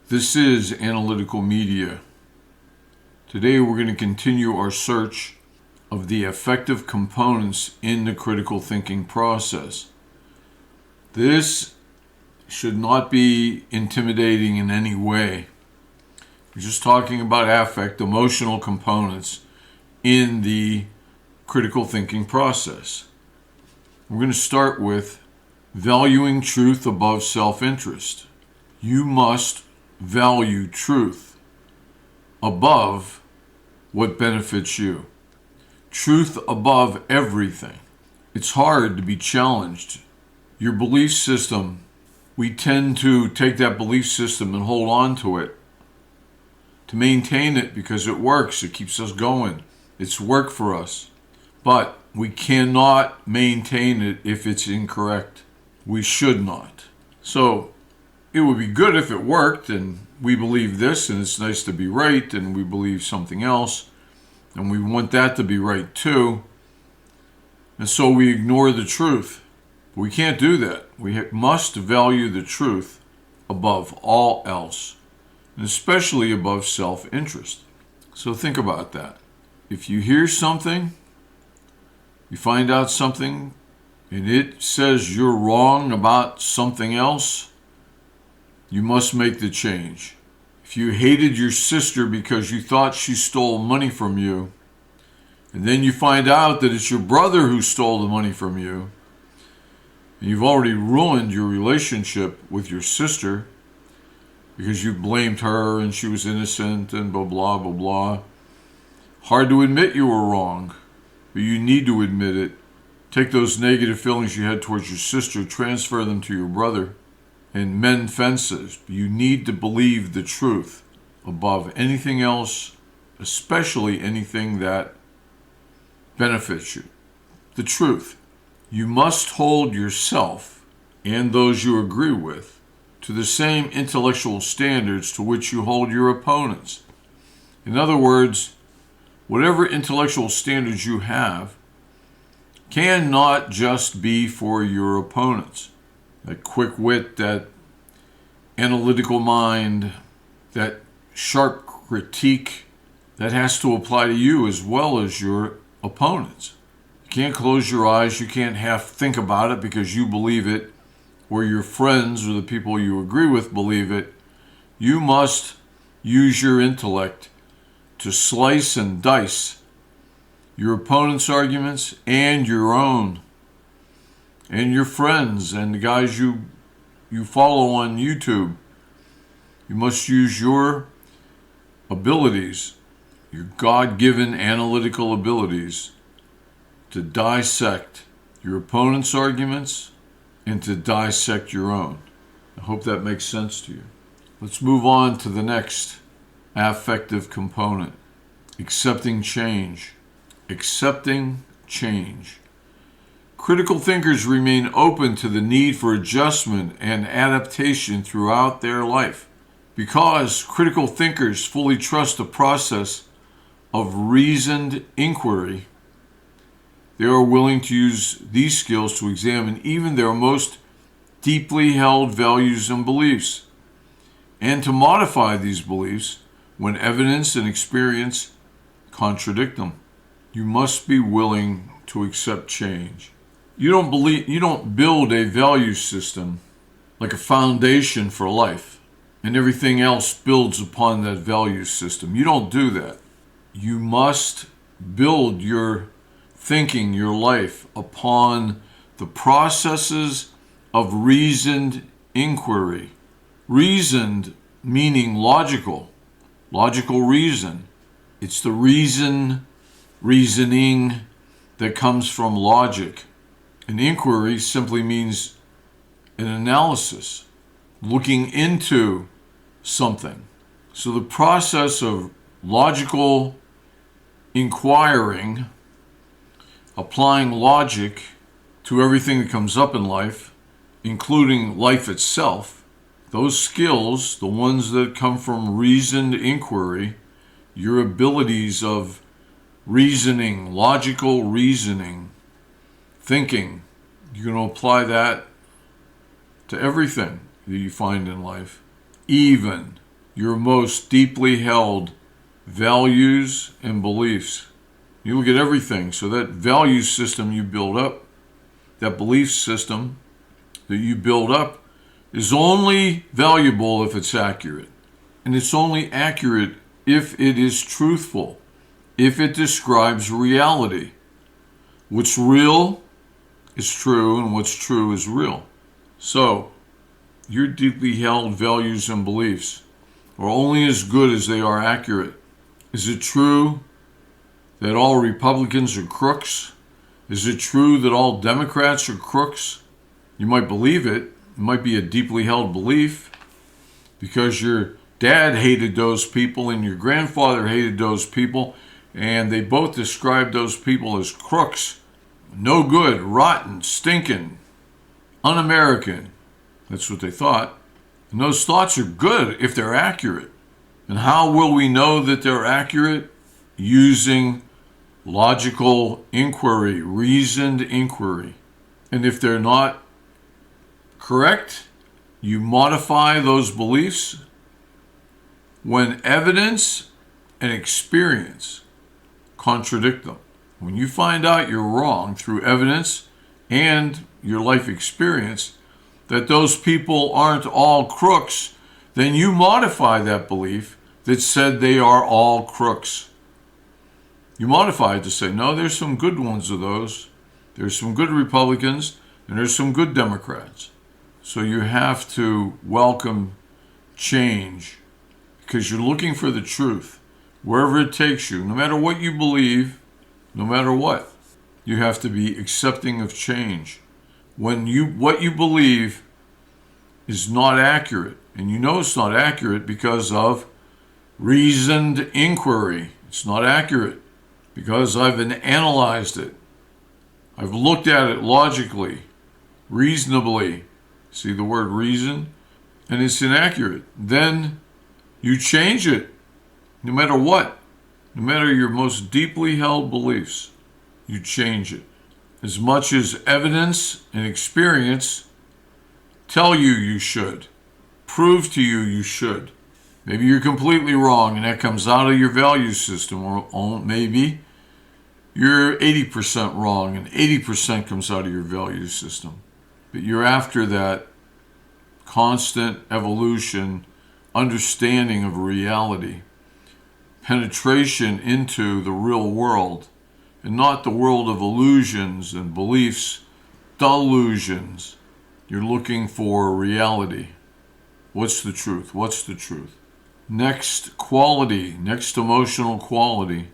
This is Analytical Media. Today we're going to continue our search of the affective components in the critical thinking process. This should not be intimidating in any way. We're just talking about affect, emotional components in the critical thinking process. We're going to start with valuing truth above self-interest. You must value truth above what benefits you. Truth above everything. It's hard to be challenged. Your belief system, we tend to take that belief system and hold on to it, to maintain it because it works, it keeps us going. It's work for us. But we cannot maintain it if it's incorrect. We should not. So it would be good if it worked and we believe this and it's nice to be right and we believe something else and we want that to be right too. And so we ignore the truth. But we can't do that. We must value the truth above all else, and especially above self-interest. So think about that. If you hear something, you find out something, and it says you're wrong about something else, you must make the change. If you hated your sister because you thought she stole money from you, and then you find out that it's your brother who stole the money from you, and you've already ruined your relationship with your sister because you blamed her and she was innocent and blah, blah, blah, blah. Hard to admit you were wrong, but you need to admit it. Take those negative feelings you had towards your sister, transfer them to your brother, and mend fences. You need to believe the truth above anything else, especially anything that benefits you. The truth. You must hold yourself and those you agree with to the same intellectual standards to which you hold your opponents. In other words, whatever intellectual standards you have cannot just be for your opponents. That quick wit, that analytical mind, that sharp critique, that has to apply to you as well as your opponents. You can't close your eyes, you can't half think about it because you believe it, or your friends or the people you agree with believe it. You must use your intellect to slice and dice your opponent's arguments and your own, and your friends and the guys you follow on YouTube. You must use your abilities, your God-given analytical abilities, to dissect your opponent's arguments and to dissect your own. I hope that makes sense to you. Let's move on to the next affective component, accepting change. Accepting change. Critical thinkers remain open to the need for adjustment and adaptation throughout their life. Because critical thinkers fully trust the process of reasoned inquiry, they are willing to use these skills to examine even their most deeply held values and beliefs, and to modify these beliefs when evidence and experience contradict them. You must be willing to accept change. You don't build a value system like a foundation for life, and everything else builds upon that value system. You don't do that. You must build your thinking, your life, upon the processes of reasoned inquiry. Reasoned meaning logical reason. It's the reasoning that comes from logic. An inquiry simply means an analysis, looking into something. So the process of logical inquiring, applying logic to everything that comes up in life, including life itself, those skills, the ones that come from reasoned inquiry, your abilities of reasoning, logical reasoning, thinking, you're going to apply that to everything that you find in life, even your most deeply held values and beliefs. You look at everything. So that value system you build up, that belief system that you build up, is only valuable if it's accurate. And it's only accurate if it is truthful, if it describes reality. What's real is true, and what's true is real. So, your deeply held values and beliefs are only as good as they are accurate. Is it true that all Republicans are crooks? Is it true that all Democrats are crooks? You might believe it. It might be a deeply held belief because your dad hated those people and your grandfather hated those people, and they both described those people as crooks, no good, rotten, stinking, un-American. That's what they thought. And those thoughts are good if they're accurate. And how will we know that they're accurate? Using logical inquiry, reasoned inquiry. And if they're not correct, you modify those beliefs when evidence and experience contradict them. When you find out you're wrong through evidence and your life experience, that those people aren't all crooks, then you modify that belief that said they are all crooks. You modify it to say, no, there's some good ones of those. There's some good Republicans and there's some good Democrats. So you have to welcome change because you're looking for the truth wherever it takes you. No matter what you believe, no matter what, you have to be accepting of change. When what you believe is not accurate, and you know it's not accurate because of reasoned inquiry. It's not accurate because I've analyzed it. I've looked at it logically, reasonably. See the word reason? And it's inaccurate. Then you change it, no matter what. No matter your most deeply held beliefs, you change it. As much as evidence and experience tell you you should, prove to you you should. Maybe you're completely wrong and that comes out of your value system, or maybe you're 80% wrong and 80% comes out of your value system. But you're after that constant evolution, understanding of reality, penetration into the real world, and not the world of illusions and beliefs, delusions. You're looking for reality. What's the truth? What's the truth? Next quality, next emotional quality,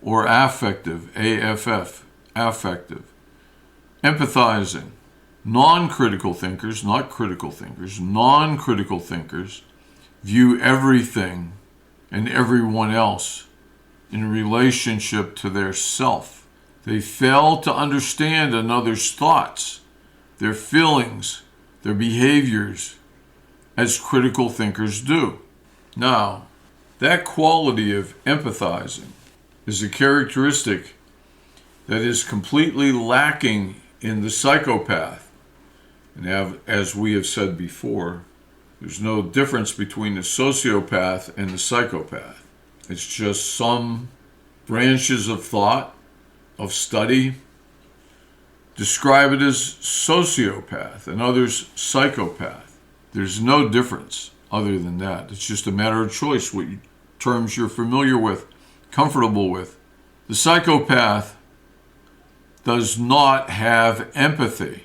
or affective, AFF, affective. Empathizing. Non-critical thinkers, not critical thinkers, non-critical thinkers view everything and everyone else in relationship to their self. They fail to understand another's thoughts, their feelings, their behaviors, as critical thinkers do. Now, that quality of empathizing is a characteristic that is completely lacking in the psychopath. And as we have said before, there's no difference between the sociopath and the psychopath. It's just some branches of thought, of study, describe it as sociopath and others psychopath. There's no difference other than that. It's just a matter of choice, what terms you're familiar with, comfortable with. The psychopath does not have empathy.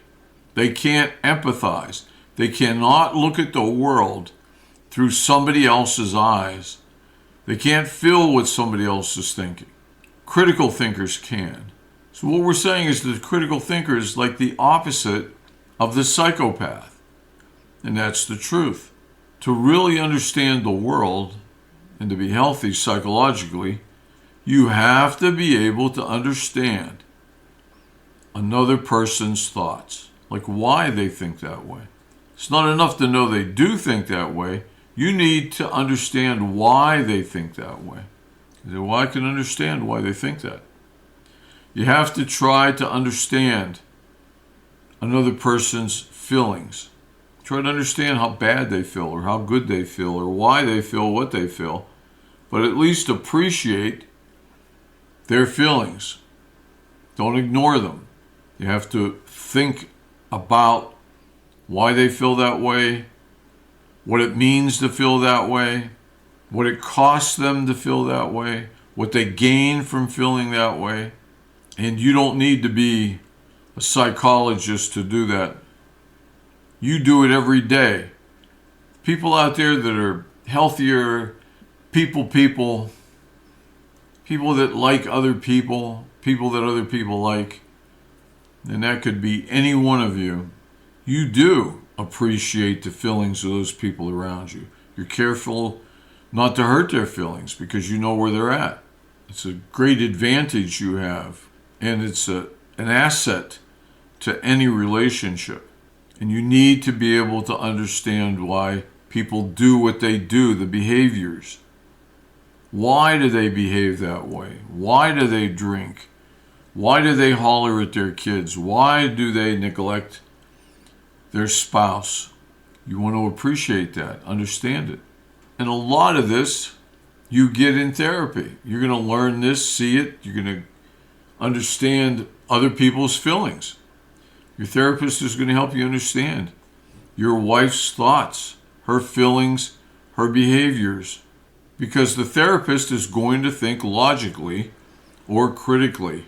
They can't empathize. They cannot look at the world through somebody else's eyes. They can't feel what somebody else is thinking. Critical thinkers can. So what we're saying is that the critical thinker is like the opposite of the psychopath. And that's the truth. To really understand the world and to be healthy psychologically, you have to be able to understand another person's thoughts, like why they think that way. It's not enough to know they do think that way. You need to understand why they think that way. You say, well, I can understand why they think that. You have to try to understand another person's feelings. Try to understand how bad they feel or how good they feel or why they feel what they feel. But at least appreciate their feelings. Don't ignore them. You have to think about why they feel that way, what it means to feel that way, what it costs them to feel that way, what they gain from feeling that way. And you don't need to be a psychologist to do that. You do it every day. People out there that are healthier, people that like other people that other people like, and that could be any one of you, you do appreciate the feelings of those people around you. You're careful not to hurt their feelings because you know where they're at. It's a great advantage you have, and it's an asset to any relationship. And you need to be able to understand why people do what they do, the behaviors. Why do they behave that way? Why do they drink? Why do they holler at their kids? Why do they neglect their spouse? You want to appreciate that, understand it. And a lot of this you get in therapy. You're going to learn this, see it. You're going to understand other people's feelings. Your therapist is going to help you understand your wife's thoughts, her feelings, her behaviors. Because the therapist is going to think logically or critically.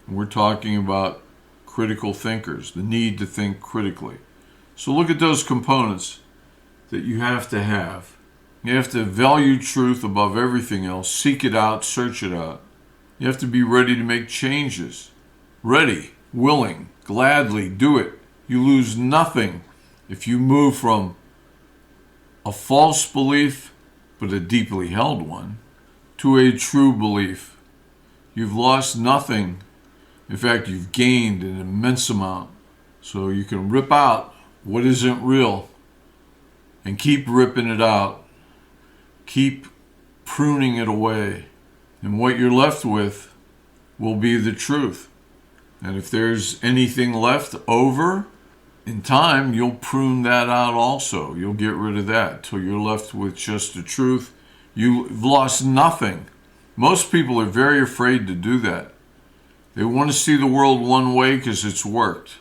We're talking about critical thinkers, the need to think critically. So look at those components that you have to have. You have to value truth above everything else, seek it out, search it out. You have to be ready to make changes. Ready, willing, gladly do it. You lose nothing if you move from a false belief, but a deeply held one, to a true belief. You've lost nothing. In fact, you've gained an immense amount. So you can rip out what isn't real and keep ripping it out. Keep pruning it away. And what you're left with will be the truth. And if there's anything left over, in time, you'll prune that out also. You'll get rid of that till you're left with just the truth. You've lost nothing. Most people are very afraid to do that. They want to see the world one way because it's worked.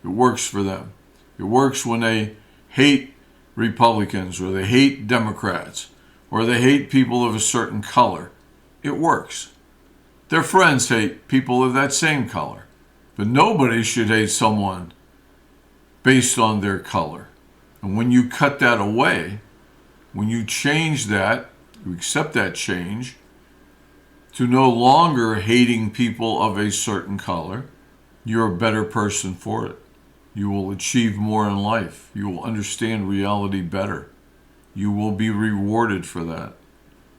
It works for them. It works when they hate Republicans or they hate Democrats or they hate people of a certain color. It works. Their friends hate people of that same color. But nobody should hate someone based on their color. And when you cut that away, when you change that, you accept that change to no longer hating people of a certain color, you're a better person for it. You will achieve more in life. You will understand reality better. You will be rewarded for that,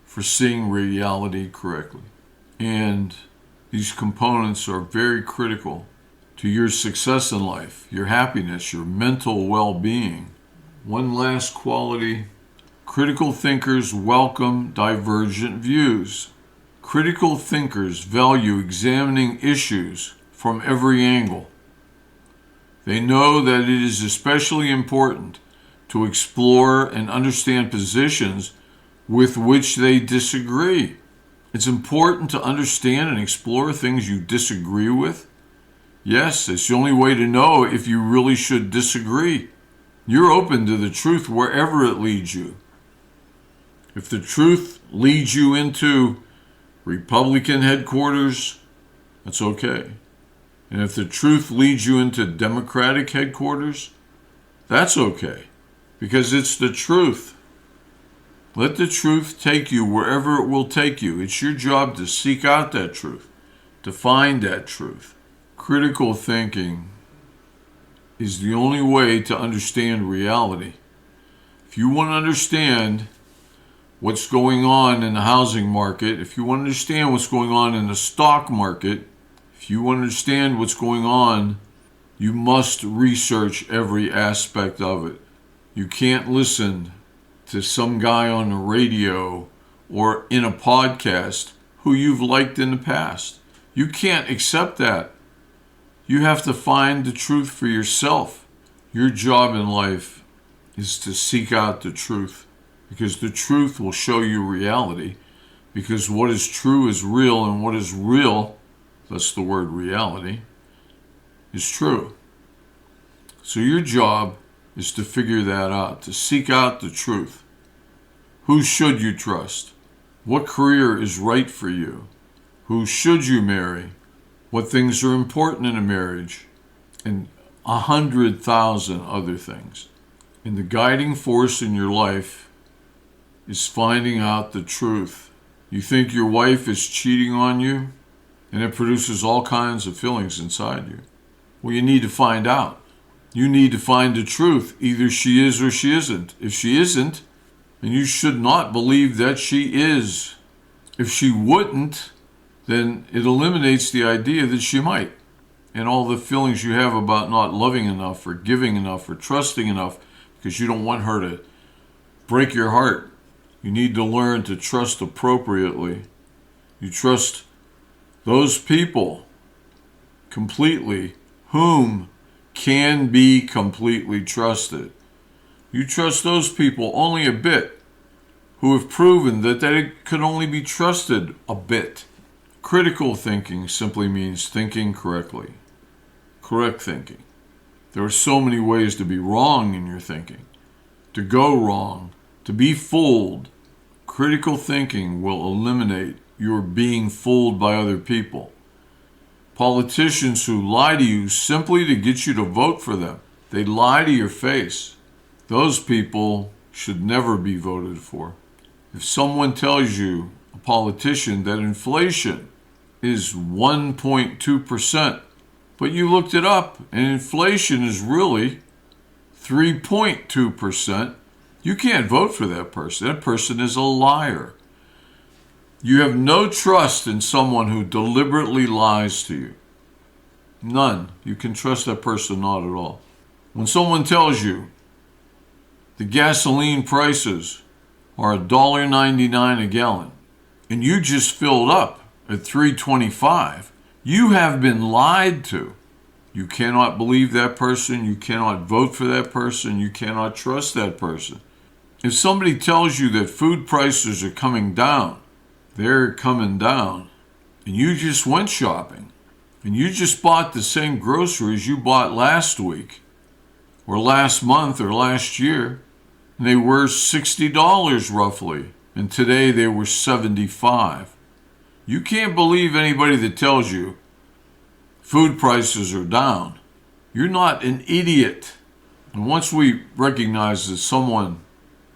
for seeing reality correctly. And these components are very critical to your success in life, your happiness, your mental well-being. One last quality: critical thinkers welcome divergent views. Critical thinkers value examining issues from every angle. They know that it is especially important to explore and understand positions with which they disagree. It's important to understand and explore things you disagree with. Yes, it's the only way to know if you really should disagree. You're open to the truth wherever it leads you. If the truth leads you into Republican headquarters, that's okay. And if the truth leads you into Democratic headquarters, that's okay. Because it's the truth. Let the truth take you wherever it will take you. It's your job to seek out that truth, to find that truth. Critical thinking is the only way to understand reality. If you want to understand what's going on in the housing market, if you want to understand what's going on in the stock market, if you want to understand what's going on, you must research every aspect of it. You can't listen to some guy on the radio or in a podcast who you've liked in the past. You can't accept that. You have to find the truth for yourself. Your job in life is to seek out the truth, because the truth will show you reality, because what is true is real, and what is real, that's the word reality, is true. So your job is to figure that out, to seek out the truth. Who should you trust? What career is right for you? Who should you marry? What things are important in a marriage? And 100,000 other things. And the guiding force in your life is finding out the truth. You think your wife is cheating on you, and it produces all kinds of feelings inside you. Well, you need to find out. You need to find the truth. Either she is or she isn't. If she isn't, then you should not believe that she is. If she wouldn't, then it eliminates the idea that she might. And all the feelings you have about not loving enough or giving enough or trusting enough, because you don't want her to break your heart. You need to learn to trust appropriately. You trust those people completely whom can be completely trusted. You trust those people only a bit who have proven that they could only be trusted a bit. Critical thinking simply means thinking correctly. Correct thinking. There are so many ways to be wrong in your thinking, to go wrong, to be fooled. Critical thinking will eliminate your being fooled by other people. Politicians who lie to you simply to get you to vote for them. They lie to your face. Those people should never be voted for. If someone tells you, a politician, that inflation is 1.2%, but you looked it up and inflation is really 3.2%, you can't vote for that person. That person is a liar. You have no trust in someone who deliberately lies to you. None. You can trust that person not at all. When someone tells you the gasoline prices are $1.99 a gallon and you just filled up at $3.25, you have been lied to. You cannot believe that person. You cannot vote for that person. You cannot trust that person. If somebody tells you that food prices are coming down, they're coming down, and you just went shopping, and you just bought the same groceries you bought last week, or last month, or last year, and they were $60 roughly, and today they were $75. You can't believe anybody that tells you food prices are down. You're not an idiot. And once we recognize that someone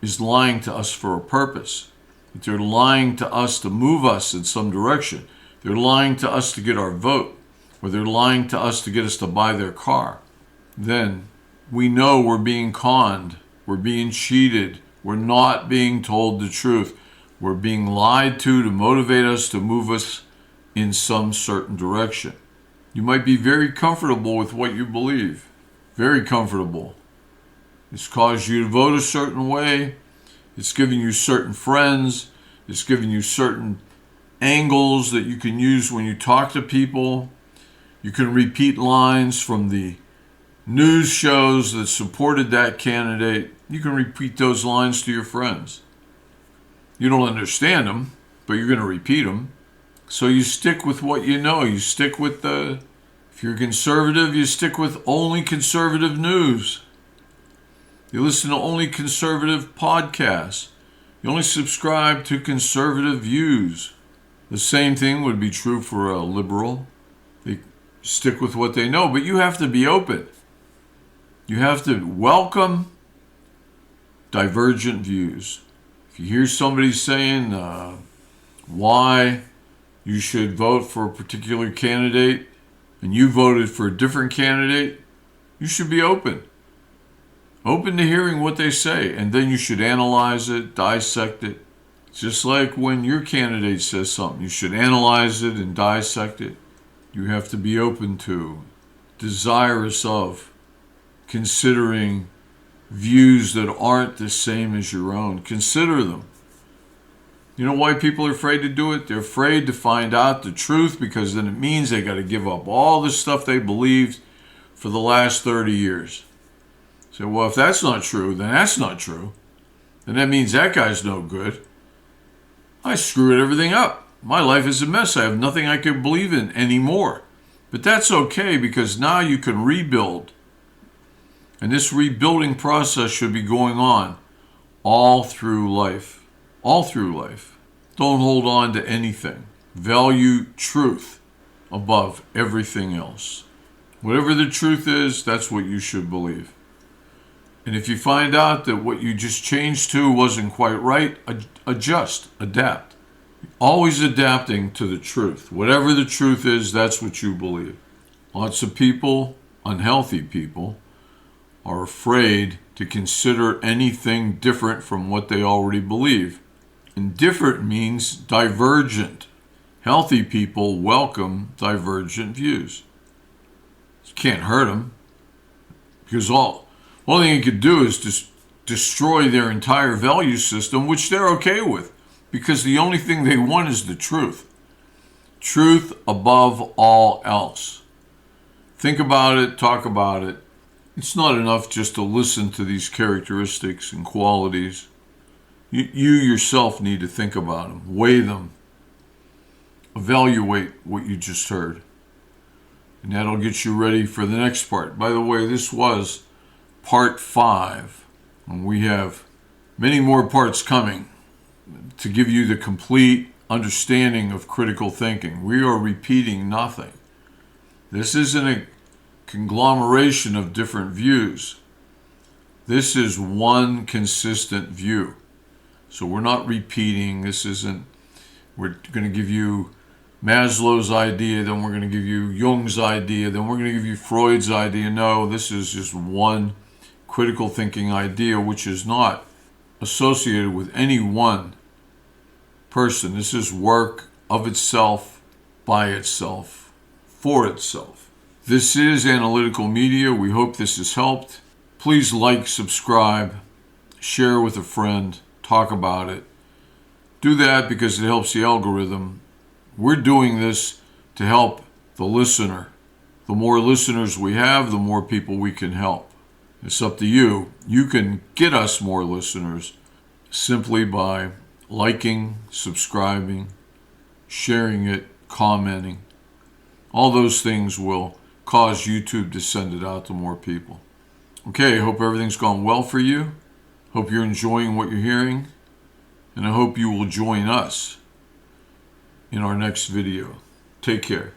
is lying to us for a purpose, that they're lying to us to move us in some direction, they're lying to us to get our vote, or they're lying to us to get us to buy their car, then we know we're being conned, we're being cheated, we're not being told the truth, we're being lied to motivate us, to move us in some certain direction. You might be very comfortable with what you believe, very comfortable. It's caused you to vote a certain way. It's giving you certain friends. It's giving you certain angles that you can use when you talk to people. You can repeat lines from the news shows that supported that candidate. You can repeat those lines to your friends. You don't understand them, but you're going to repeat them. So you stick with what you know. You stick with if you're conservative, you stick with only conservative news. You listen to only conservative podcasts. You only subscribe to conservative views. The same thing would be true for a liberal. They stick with what they know, but you have to be open. You have to welcome divergent views. If you hear somebody saying why you should vote for a particular candidate and you voted for a different candidate, you should be open. Open to hearing what they say, and then you should analyze it, dissect it. Just like when your candidate says something, you should analyze it and dissect it. You have to be open to, desirous of, considering views that aren't the same as your own. Consider them. You know why people are afraid to do it? They're afraid to find out the truth, because then it means they got to give up all the stuff they believed for the last 30 years. Say, well, if that's not true, then that's not true. Then that means that guy's no good. I screwed everything up. My life is a mess. I have nothing I can believe in anymore. But that's okay, because now you can rebuild. And this rebuilding process should be going on all through life. All through life. Don't hold on to anything. Value truth above everything else. Whatever the truth is, that's what you should believe. And if you find out that what you just changed to wasn't quite right, adjust, adapt. Always adapting to the truth. Whatever the truth is, that's what you believe. Lots of people, unhealthy people, are afraid to consider anything different from what they already believe. And different means divergent. Healthy people welcome divergent views. You can't hurt them, because all thing you could do is just destroy their entire value system, which they're okay with, because the only thing they want is the truth. Truth above all else. Think about it, talk about it. It's not enough just to listen to these characteristics and qualities. You yourself need to think about them, weigh them, evaluate what you just heard. And that'll get you ready for the next part. By the way, this was part 5. And we have many more parts coming to give you the complete understanding of critical thinking. We are repeating nothing. This isn't a conglomeration of different views. This is one consistent view. So we're not repeating. We're going to give you Maslow's idea, then we're going to give you Jung's idea, then we're going to give you Freud's idea. No, this is just one critical thinking idea, which is not associated with any one person. This is work of itself, by itself, for itself. This is Analytical Media. We hope this has helped. Please like, subscribe, share with a friend, talk about it. Do that because it helps the algorithm. We're doing this to help the listener. The more listeners we have, the more people we can help. It's up to you. You can get us more listeners simply by liking, subscribing, sharing it, commenting. All those things will cause YouTube to send it out to more people. Okay, I hope everything's gone well for you. Hope you're enjoying what you're hearing. And I hope you will join us in our next video. Take care.